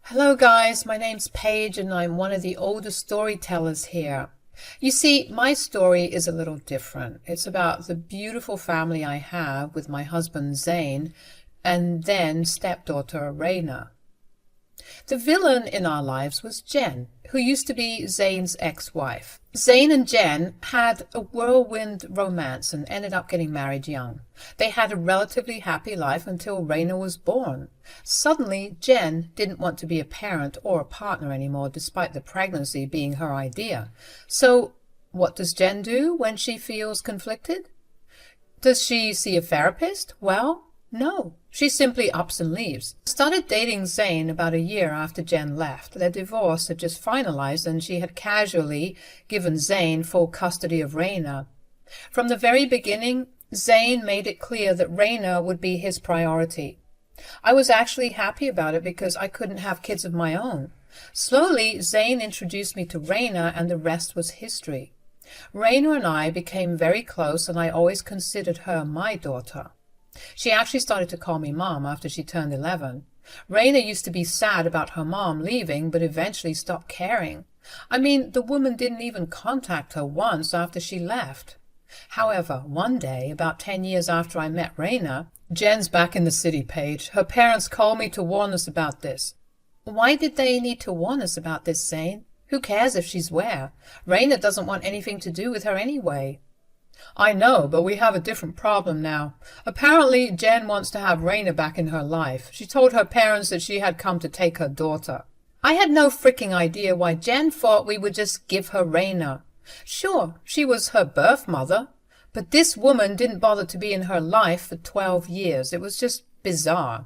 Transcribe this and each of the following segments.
Hello guys, my name's Paige and I'm one of the older storytellers here. You see, my story is a little different. It's about the beautiful family I have with my husband Zane and then stepdaughter Raina. The villain in our lives was Jen, who used to be Zane's ex-wife. Zane and Jen had a whirlwind romance and ended up getting married young. They had a relatively happy life until Raina was born. Suddenly, Jen didn't want to be a parent or a partner anymore, despite the pregnancy being her idea. So, what does Jen do when she feels conflicted? Does she see a therapist? Well, no. She simply ups and leaves. I started dating Zane about a year after Jen left. Their divorce had just finalized and she had casually given Zane full custody of Raina. From the very beginning, Zane made it clear that Raina would be his priority. I was actually happy about it because I couldn't have kids of my own. Slowly, Zane introduced me to Raina and the rest was history. Raina and I became very close and I always considered her my daughter. She actually started to call me Mom after she turned 11. Raina used to be sad about her mom leaving, but eventually stopped caring. I mean, the woman didn't even contact her once after she left. However, one day, about 10 years after I met Raina, Jen's back in the city, Paige. Her parents called me to warn us about this. Why did they need to warn us about this, Zane? Who cares if she's where? Raina doesn't want anything to do with her anyway. I know, but we have a different problem now. Apparently, Jen wants to have Raina back in her life. She told her parents that she had come to take her daughter. I had no freaking idea why Jen thought we would just give her Raina. Sure, she was her birth mother, but this woman didn't bother to be in her life for 12 years. It was just bizarre.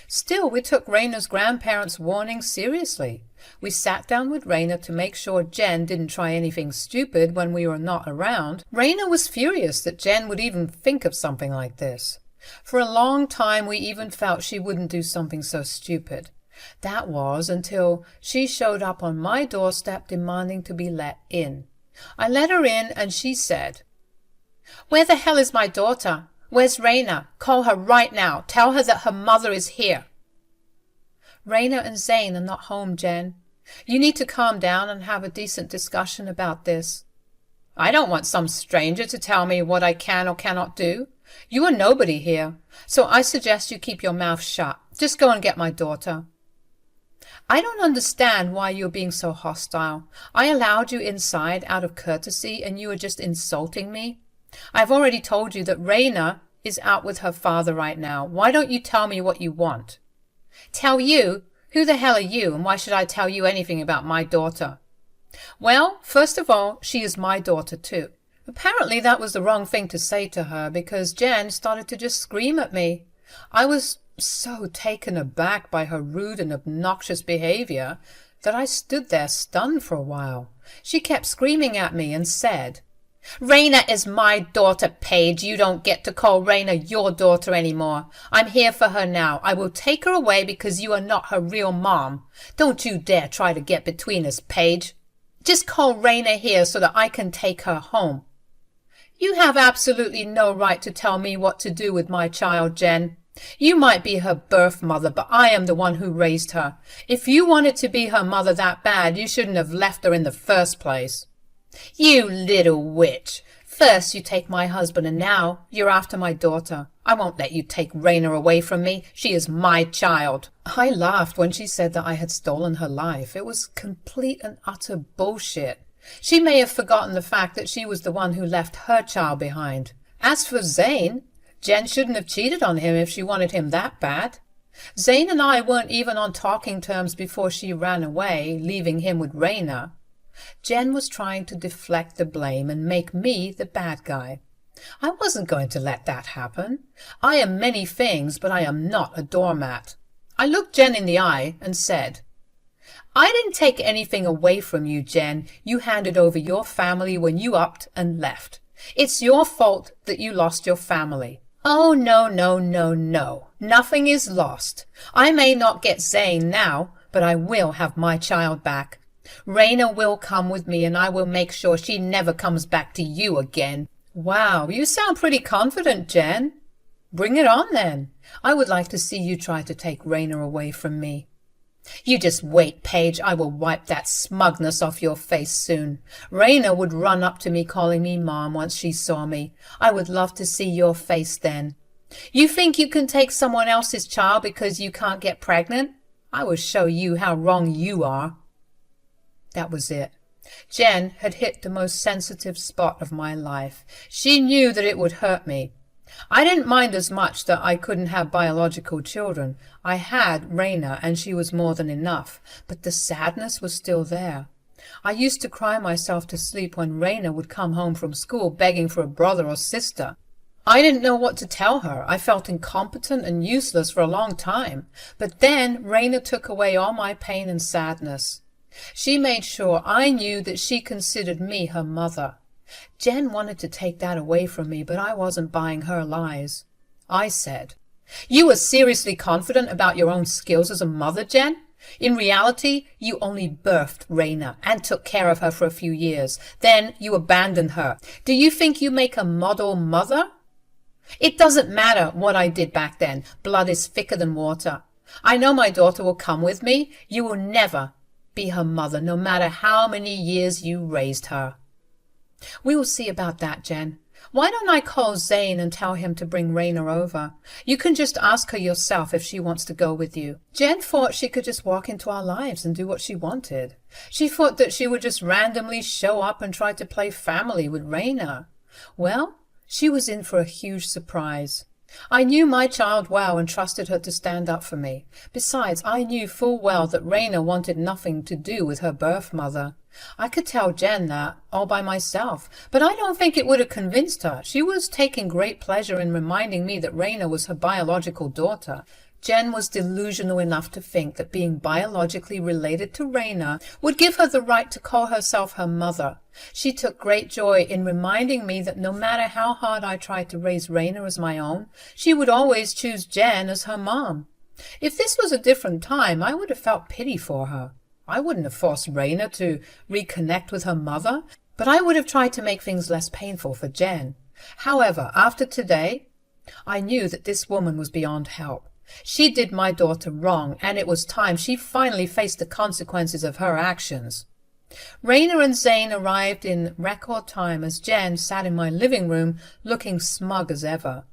Still, we took Raina's grandparents' warning seriously. We sat down with Raina to make sure Jen didn't try anything stupid when we were not around. Raina was furious that Jen would even think of something like this. For a long time we even felt she wouldn't do something so stupid. That was until she showed up on my doorstep demanding to be let in. I let her in and she said, "Where the hell is my daughter? Where's Raina? Call her right now. Tell her that her mother is here." Raina and Zane are not home, Jen. You need to calm down and have a decent discussion about this. I don't want some stranger to tell me what I can or cannot do. You are nobody here, so I suggest you keep your mouth shut. Just go and get my daughter. I don't understand why you're being so hostile. I allowed you inside out of courtesy and you are just insulting me. I've already told you that Raina is out with her father right now. Why don't you tell me what you want? Tell you? Who the hell are you, and why should I tell you anything about my daughter? Well, first of all, she is my daughter too. Apparently that was the wrong thing to say to her because Jen started to just scream at me. I was so taken aback by her rude and obnoxious behavior that I stood there stunned for a while. She kept screaming at me and said, "Raina is my daughter, Paige. You don't get to call Raina your daughter anymore. I'm here for her now. I will take her away because you are not her real mom. Don't you dare try to get between us, Paige. Just call Raina here so that I can take her home." You have absolutely no right to tell me what to do with my child, Jen. You might be her birth mother, but I am the one who raised her. If you wanted to be her mother that bad, you shouldn't have left her in the first place. You little witch. First you take my husband and now you're after my daughter. I won't let you take Raina away from me. She is my child. I laughed when she said that I had stolen her life. It was complete and utter bullshit. She may have forgotten the fact that she was the one who left her child behind. As for Zane, Jen shouldn't have cheated on him if she wanted him that bad. Zane and I weren't even on talking terms before she ran away, leaving him with Raina. Jen was trying to deflect the blame and make me the bad guy. I wasn't going to let that happen. I am many things, but I am not a doormat. I looked Jen in the eye and said, "I didn't take anything away from you, Jen. You handed over your family when you upped and left. It's your fault that you lost your family." "Oh, no, no, no, no. Nothing is lost. I may not get Zane now, but I will have my child back. Raina will come with me and I will make sure she never comes back to you again." Wow, you sound pretty confident, Jen. Bring it on then. I would like to see you try to take Raina away from me. You just wait, Paige. I will wipe that smugness off your face soon. Raina would run up to me calling me Mom once she saw me. I would love to see your face then. You think you can take someone else's child because you can't get pregnant? I will show you how wrong you are. That was it. Jen had hit the most sensitive spot of my life. She knew that it would hurt me. I didn't mind as much that I couldn't have biological children. I had Raina, and she was more than enough, but the sadness was still there. I used to cry myself to sleep when Raina would come home from school begging for a brother or sister. I didn't know what to tell her. I felt incompetent and useless for a long time. But then Raina took away all my pain and sadness. She made sure I knew that she considered me her mother. Jen wanted to take that away from me, but I wasn't buying her lies. I said, "You were seriously confident about your own skills as a mother, Jen? In reality, you only birthed Raina and took care of her for a few years. Then you abandoned her. Do you think you make a model mother?" It doesn't matter what I did back then. Blood is thicker than water. I know my daughter will come with me. You will never be her mother, no matter how many years you raised her. We will see about that, Jen. Why don't I call Zane and tell him to bring Raina over? You can just ask her yourself if she wants to go with you. Jen thought she could just walk into our lives and do what she wanted. She thought that she would just randomly show up and try to play family with Raina. Well, she was in for a huge surprise. I knew my child well and trusted her to stand up for me. Besides, I knew full well that Raina wanted nothing to do with her birth mother. I could tell Jen that all by myself, but I don't think it would have convinced her. She was taking great pleasure in reminding me that Raina was her biological daughter. Jen was delusional enough to think that being biologically related to Raina would give her the right to call herself her mother. She took great joy in reminding me that no matter how hard I tried to raise Raina as my own, she would always choose Jen as her mom. If this was a different time, I would have felt pity for her. I wouldn't have forced Raina to reconnect with her mother, but I would have tried to make things less painful for Jen. However, after today, I knew that this woman was beyond help. She did my daughter wrong, and it was time she finally faced the consequences of her actions. Raina and Zane arrived in record time as Jen sat in my living room looking smug as ever.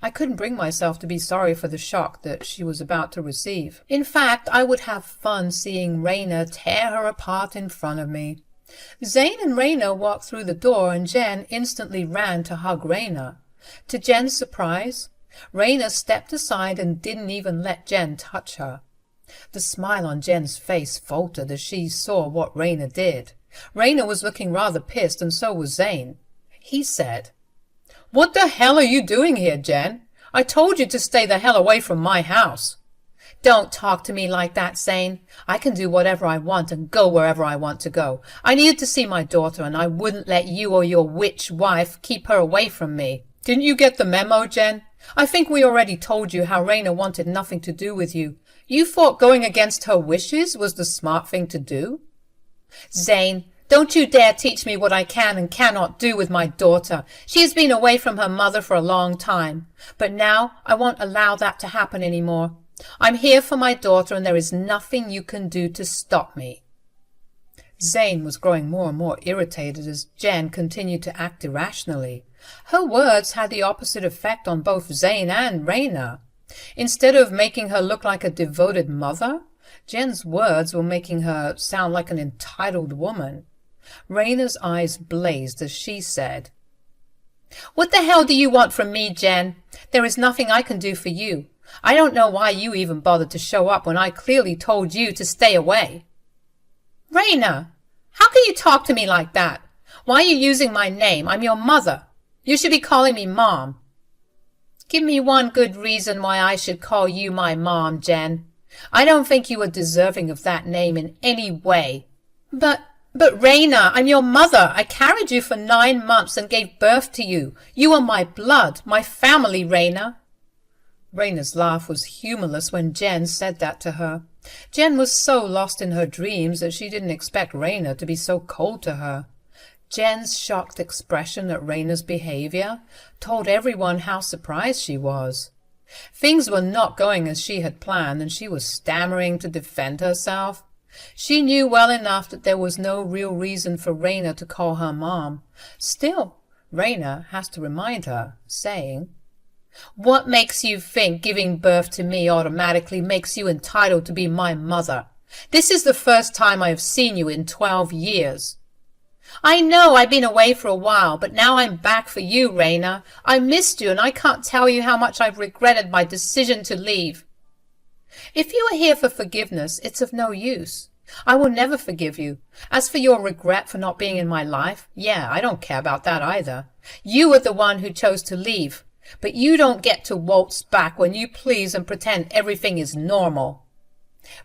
I couldn't bring myself to be sorry for the shock that she was about to receive. In fact, I would have fun seeing Raina tear her apart in front of me. Zane and Raina walked through the door, and Jen instantly ran to hug Raina. To Jen's surprise, Raina stepped aside and didn't even let Jen touch her. The smile on Jen's face faltered as she saw what Raina did. Raina was looking rather pissed, and so was Zane. He said, "What the hell are you doing here, Jen? I told you to stay the hell away from my house." "Don't talk to me like that, Zane. I can do whatever I want and go wherever I want to go. I needed to see my daughter, and I wouldn't let you or your witch wife keep her away from me." "Didn't you get the memo, Jen? I think we already told you how Raina wanted nothing to do with you. You thought going against her wishes was the smart thing to do?" "Zane, don't you dare teach me what I can and cannot do with my daughter. She has been away from her mother for a long time. But now I won't allow that to happen any more. I'm here for my daughter, and there is nothing you can do to stop me." Zane was growing more and more irritated as Jen continued to act irrationally. Her words had the opposite effect on both Zane and Raina. Instead of making her look like a devoted mother, Jen's words were making her sound like an entitled woman. Raina's eyes blazed as she said, "What the hell do you want from me, Jen? There is nothing I can do for you. I don't know why you even bothered to show up when I clearly told you to stay away." "Raina, how can you talk to me like that? Why are you using my name? I'm your mother. You should be calling me Mom." "Give me one good reason why I should call you my mom, Jen. I don't think you are deserving of that name in any way." But Raina, I'm your mother. I carried you for 9 months and gave birth to you. You are my blood, my family, Raina." Raina's laugh was humorless when Jen said that to her. Jen was so lost in her dreams that she didn't expect Raina to be so cold to her. Jen's shocked expression at Raina's behavior told everyone how surprised she was. Things were not going as she had planned, and she was stammering to defend herself. She knew well enough that there was no real reason for Raina to call her mom. Still, Raina has to remind her, saying, "What makes you think giving birth to me automatically makes you entitled to be my mother? This is the first time I have seen you in 12 years. I know I've been away for a while, but now I'm back for you, Raina. I missed you, and I can't tell you how much I've regretted my decision to leave. If you are here for forgiveness, it's of no use. I will never forgive you. As for your regret for not being in my life, yeah, I don't care about that either. You are the one who chose to leave, but you don't get to waltz back when you please and pretend everything is normal.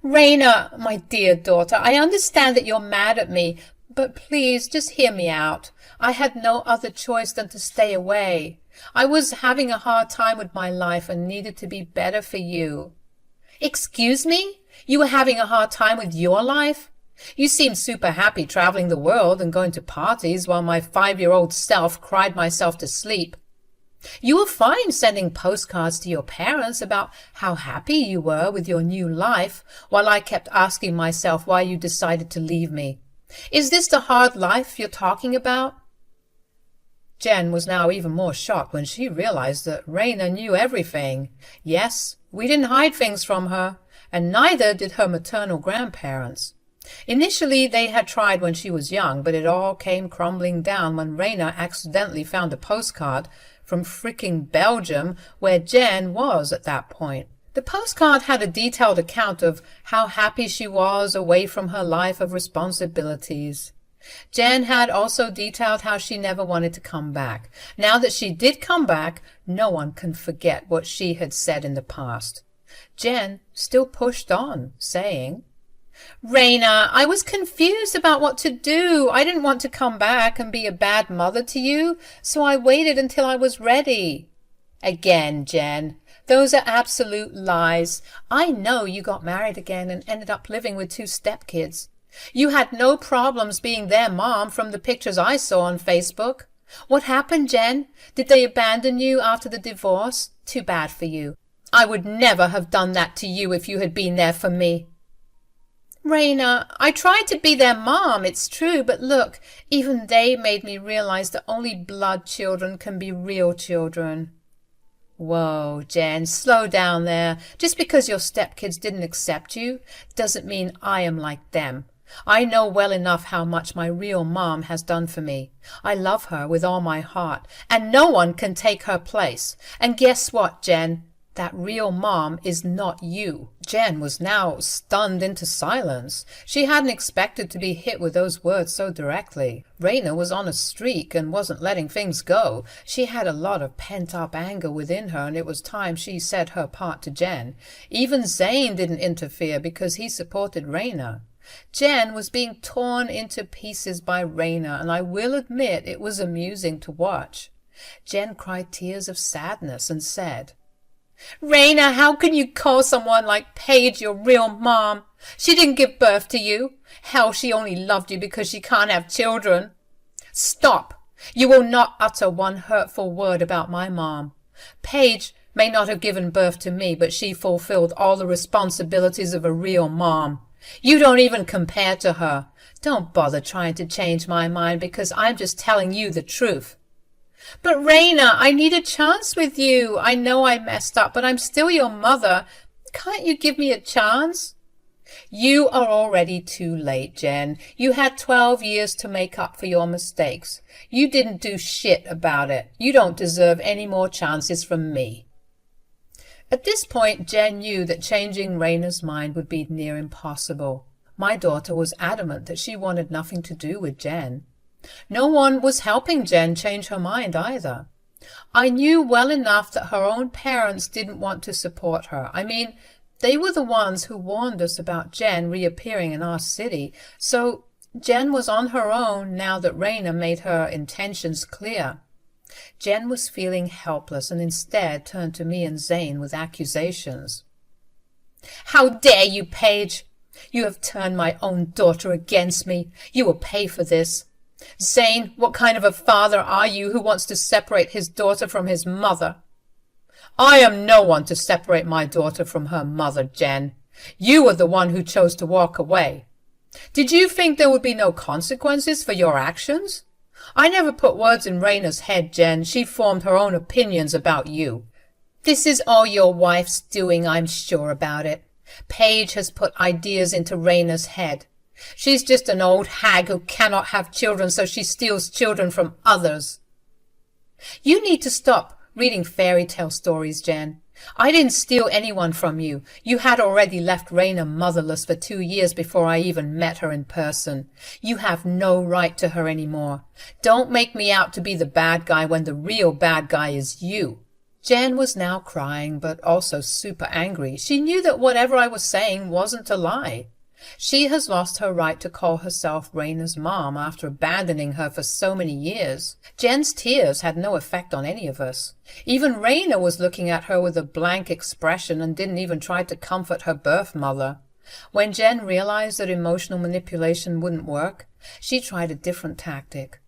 Raina, my dear daughter, I understand that you're mad at me, but please just hear me out. I had no other choice than to stay away. I was having a hard time with my life and needed to be better for you." "Excuse me? You were having a hard time with your life? You seemed super happy traveling the world and going to parties while my 5-year-old self cried myself to sleep. You were fine sending postcards to your parents about how happy you were with your new life, while I kept asking myself why you decided to leave me. Is this the hard life you're talking about?" Jen was now even more shocked when she realized that Raina knew everything. Yes, we didn't hide things from her, and neither did her maternal grandparents. Initially, they had tried when she was young, but it all came crumbling down when Raina accidentally found a postcard from fricking Belgium, where Jen was at that point. The postcard had a detailed account of how happy she was away from her life of responsibilities. Jen had also detailed how she never wanted to come back. Now that she did come back, no one can forget what she had said in the past. Jen still pushed on, saying, "Raina, I was confused about what to do. I didn't want to come back and be a bad mother to you, so I waited until I was ready." "Again, Jen, those are absolute lies. I know you got married again and ended up living with 2 stepkids. You had no problems being their mom from the pictures I saw on Facebook. What happened, Jen? Did they abandon you after the divorce? Too bad for you. I would never have done that to you if you had been there for me." "Raina, I tried to be their mom, it's true, but look, even they made me realize that only blood children can be real children." "Whoa, Jen, slow down there. Just because your stepkids didn't accept you doesn't mean I am like them. I know well enough how much my real mom has done for me. I love her with all my heart, and no one can take her place. And guess what, Jen? That real mom is not you." Jen was now stunned into silence. She hadn't expected to be hit with those words so directly. Raina was on a streak and wasn't letting things go. She had a lot of pent-up anger within her, and it was time she said her part to Jen. Even Zane didn't interfere because he supported Raina. Jen was being torn into pieces by Raina, and I will admit it was amusing to watch. Jen cried tears of sadness and said, "Raina, how can you call someone like Paige your real mom? She didn't give birth to you. Hell, she only loved you because she can't have children. Stop! You will not utter one hurtful word about my mom. Paige may not have given birth to me, but she fulfilled all the responsibilities of a real mom. You don't even compare to her. Don't bother trying to change my mind because I'm just telling you the truth." "But Raina, I need a chance with you. I know I messed up, but I'm still your mother. Can't you give me a chance?" "You are already too late, Jen. You had 12 years to make up for your mistakes. You didn't do shit about it. You don't deserve any more chances from me." At this point, Jen knew that changing Raina's mind would be near impossible. My daughter was adamant that she wanted nothing to do with Jen. No one was helping Jen change her mind either. I knew well enough that her own parents didn't want to support her. I mean, they were the ones who warned us about Jen reappearing in our city, so Jen was on her own now that Raina made her intentions clear. Jen was feeling helpless and instead turned to me and Zane with accusations. "How dare you, Paige! You have turned my own daughter against me. You will pay for this. Zane, what kind of a father are you who wants to separate his daughter from his mother?" I am no one to separate my daughter from her mother, Jen. You were the one who chose to walk away. Did you think there would be no consequences for your actions? I never put words in Raina's head, Jen. She formed her own opinions about you. This is all your wife's doing, I'm sure about it. Paige has put ideas into Raina's head. She's just an old hag who cannot have children, so she steals children from others. You need to stop reading fairy tale stories, Jen. I didn't steal anyone from you. You had already left Raina motherless for 2 years before I even met her in person. You have no right to her anymore. Don't make me out to be the bad guy when the real bad guy is you. Jen was now crying, but also super angry. She knew that whatever I was saying wasn't a lie. She has lost her right to call herself Raina's mom after abandoning her for so many years. Jen's tears had no effect on any of us. Even Raina was looking at her with a blank expression and didn't even try to comfort her birth mother. When Jen realized that emotional manipulation wouldn't work, she tried a different tactic.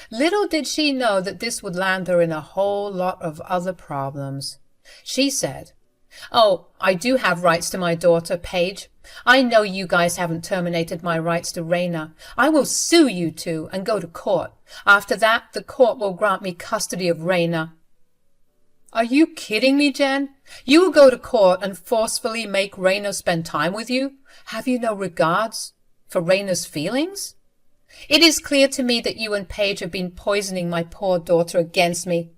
Little did she know that this would land her in a whole lot of other problems. She said, "Oh, I do have rights to my daughter, Paige. I know you guys haven't terminated my rights to Raina. I will sue you two and go to court. After that, the court will grant me custody of Raina." Are you kidding me, Jen? You will go to court and forcefully make Raina spend time with you? Have you no regards for Raina's feelings? It is clear to me that you and Paige have been poisoning my poor daughter against me.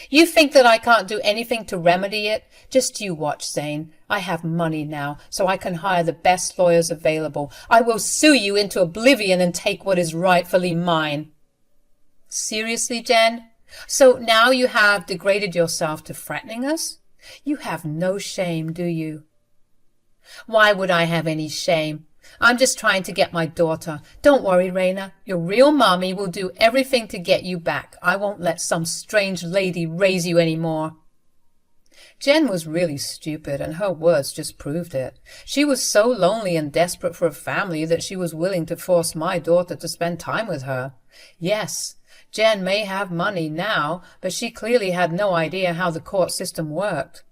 You think that I can't do anything to remedy it? Just you watch, Zane. I have money now, so I can hire the best lawyers available. I will sue you into oblivion and take what is rightfully mine. Seriously, Jen? So now you have degraded yourself to threatening us? You have no shame, do you? Why would I have any shame? I'm just trying to get my daughter. Don't worry, Raina. Your real mommy will do everything to get you back. I won't let some strange lady raise you any more. Jen was really stupid, and her words just proved it. She was so lonely and desperate for a family that she was willing to force my daughter to spend time with her. Yes, Jen may have money now, but she clearly had no idea how the court system worked.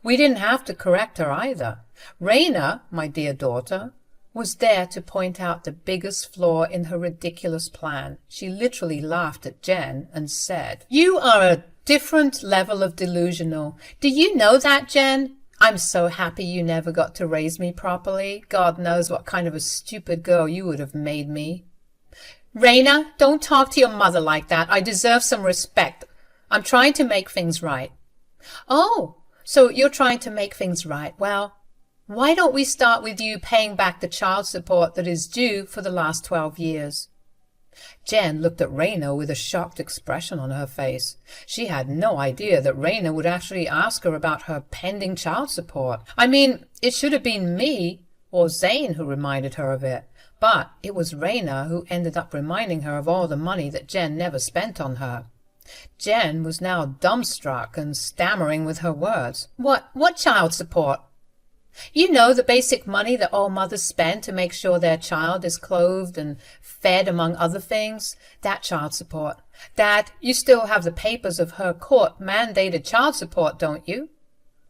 We didn't have to correct her either. Raina, my dear daughter, was there to point out the biggest flaw in her ridiculous plan. She literally laughed at Jen and said, "You are a different level of delusional. Do you know that, Jen? I'm so happy you never got to raise me properly. God knows what kind of a stupid girl you would have made me." Raina, don't talk to your mother like that. I deserve some respect. I'm trying to make things right. Oh, so you're trying to make things right. Well, why don't we start with you paying back the child support that is due for the last 12 years? Jen looked at Raina with a shocked expression on her face. She had no idea that Raina would actually ask her about her pending child support. I mean, it should have been me or Zane who reminded her of it. But it was Raina who ended up reminding her of all the money that Jen never spent on her. Jen was now dumbstruck and stammering with her words. What child support? You know, the basic money that all mothers spend to make sure their child is clothed and fed, among other things. That child support. Dad, you still have the papers of her court-mandated child support, don't you?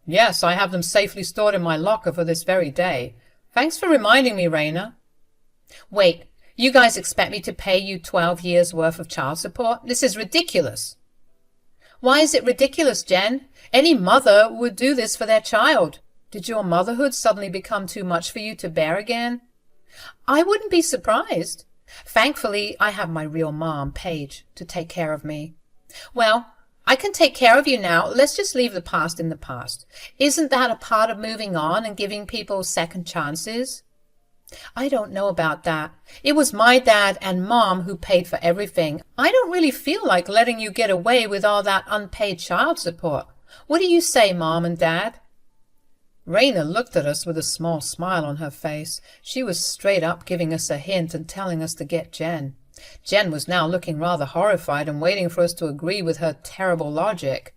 Yes, I have them safely stored in my locker for this very day. Thanks for reminding me, Raina. Wait, you guys expect me to pay you 12 years' worth of child support? This is ridiculous. Why is it ridiculous, Jen? Any mother would do this for their child. Did your motherhood suddenly become too much for you to bear again? I wouldn't be surprised. Thankfully, I have my real mom, Paige, to take care of me. Well, I can take care of you now. Let's just leave the past in the past. Isn't that a part of moving on and giving people second chances? I don't know about that. It was my dad and Mom who paid for everything. I don't really feel like letting you get away with all that unpaid child support. What do you say, Mom and Dad? Raina looked at us with a small smile on her face. She was straight up giving us a hint and telling us to get Jen. Jen was now looking rather horrified and waiting for us to agree with her terrible logic.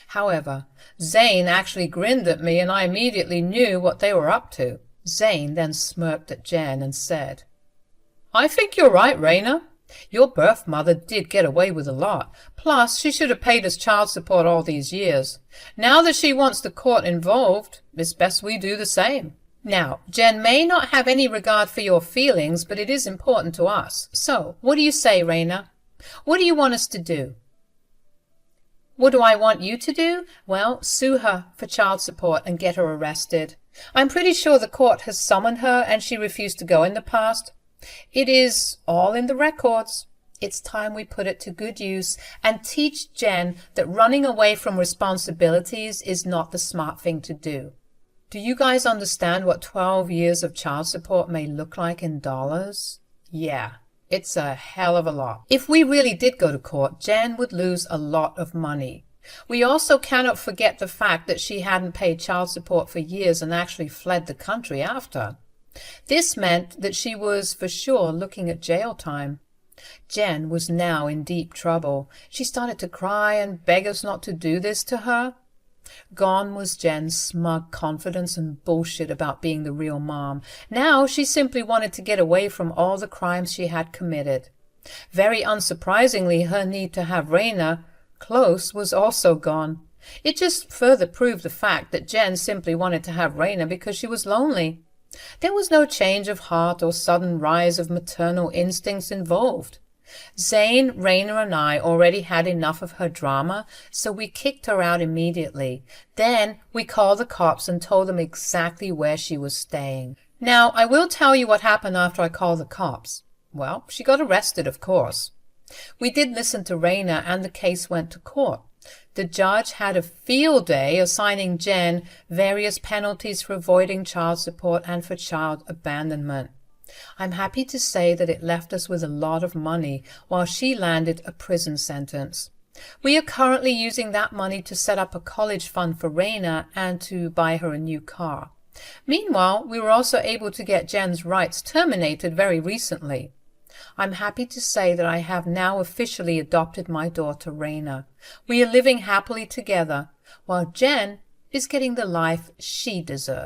However, Zane actually grinned at me, and I immediately knew what they were up to. Zane then smirked at Jen and said, "I think you're right, Raina. Your birth mother did get away with a lot. Plus, she should have paid us child support all these years. Now that she wants the court involved, it's best we do the same. Now, Jen may not have any regard for your feelings, but it is important to us. So, what do you say, Raina? What do you want us to do? What do I want you to do? Well, sue her for child support and get her arrested. I'm pretty sure the court has summoned her and she refused to go in the past. It is all in the records. It's time we put it to good use and teach Jen that running away from responsibilities is not the smart thing to do. Do you guys understand what 12 years of child support may look like in dollars? Yeah, it's a hell of a lot. If we really did go to court, Jen would lose a lot of money. We also cannot forget the fact that she hadn't paid child support for years and actually fled the country after. This meant that she was for sure looking at jail time. Jen was now in deep trouble. She started to cry and beg us not to do this to her. Gone was Jen's smug confidence and bullshit about being the real mom. Now she simply wanted to get away from all the crimes she had committed. Very unsurprisingly, her need to have Raina close was also gone. It just further proved the fact that Jen simply wanted to have Raina because she was lonely. There was no change of heart or sudden rise of maternal instincts involved. Zane, Raina, and I already had enough of her drama, so we kicked her out immediately. Then we called the cops and told them exactly where she was staying. Now, I will tell you what happened after I called the cops. Well, she got arrested, of course. We did listen to Raina, and the case went to court. The judge had a field day assigning Jen various penalties for avoiding child support and for child abandonment. I'm happy to say that it left us with a lot of money while she landed a prison sentence. We are currently using that money to set up a college fund for Raina and to buy her a new car. Meanwhile, we were also able to get Jen's rights terminated very recently. I'm happy to say that I have now officially adopted my daughter Raina. We are living happily together, while Jen is getting the life she deserves.